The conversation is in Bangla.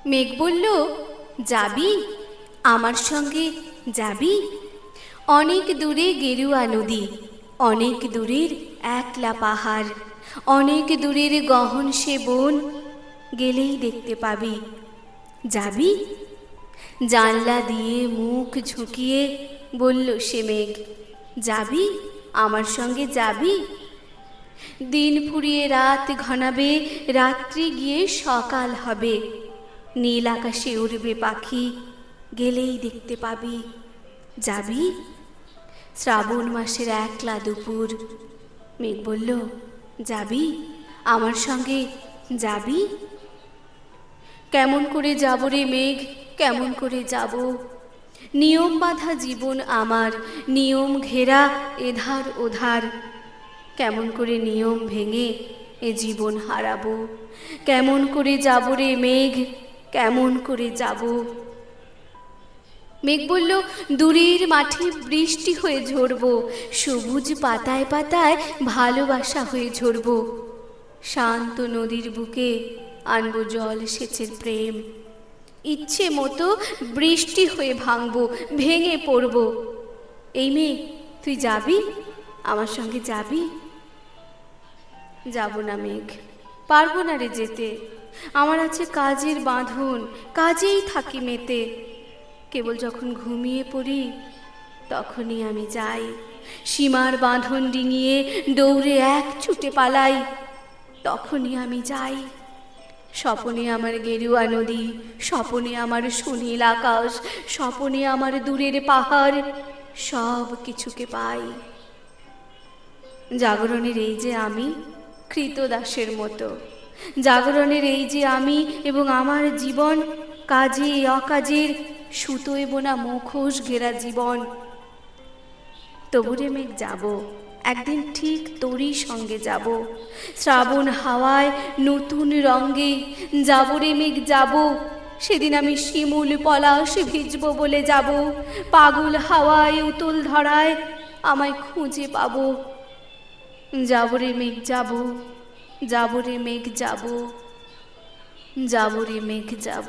মেঘ বলল, যাবি আমার সঙ্গে, যাবি? অনেক দূরে গেরুয়া নদী, অনেক দূরের একলা পাহাড়, অনেক দূরের গহন সে বন, গেলেই দেখতে পাবি। যাবি? জানলা দিয়ে মুখ ঝুঁকিয়ে বলল সে মেঘ, যাবি আমার সঙ্গে, যাবি? দিন ফুরিয়ে রাত ঘনাবে, রাত্রি গিয়ে সকাল হবে, নীল আকাশে উড়বে পাখি, গেলেই দেখতে পাবি। যাবি? শ্রাবণ মাসের একলা দুপুর। মেঘ বলল, যাবি আমার সঙ্গে, যাবি? কেমন করে যাব রে মেঘ, কেমন করে যাব? নিয়ম বাঁধা জীবন আমার, নিয়ম ঘেরা এধার ওধার, কেমন করে নিয়ম ভেঙে এ জীবন হারাবো? কেমন করে যাব রে মেঘ, কেমন করে যাব? মেঘ বলল, দূরের মাঠে বৃষ্টি হয়ে ঝরব, সবুজ পাতায় পাতায় ভালোবাসা হয়ে ঝরব, শান্ত নদীর বুকে আনবো জল সেচের প্রেম, ইচ্ছে মতো বৃষ্টি হয়ে ভাঙবো, ভেঙে পড়ব। এই মেঘ, তুই যাবি আমার সঙ্গে, যাবি? যাব না মেঘ, পারবো না রে যেতে, আমার আছে কাজের বাঁধন, কাজেই থাকি মেতে, কেবল যখন ঘুমিয়ে পড়ি তখনই আমি যাই, সীমার বাঁধন ডিঙিয়ে দৌড়ে এক ছুটে পালাই, তখনই আমি যাই। স্বপনে আমার গেরুয়া নদী, স্বপনে আমার সুনীল আকাশ, স্বপনে আমার দূরের পাহাড়, সব কিছুকে পাই। জাগরণের এই যে আমি, কৃতদাসের মতো, জাগরণের এই যে আমি এবং আমার জীবন, কাজে অকাজের সুতোয় বোনা মুখোশ ঘেরা জীবন। তবুরে মেঘ, যাব একদিন, ঠিক তোরই সঙ্গে যাব, শ্রাবণ হাওয়ায় নতুন রঙ্গে যাব রে মেঘ, যাব। সেদিন আমি শিমুল পলাশ ভিজব বলে যাব, পাগল হাওয়ায় উতল ধরায় আমায় খুঁজে পাবো। যাব রে মেঘ, যাব, যাব রে মেঘ, যাব, যাব রে মেঘ, যাব।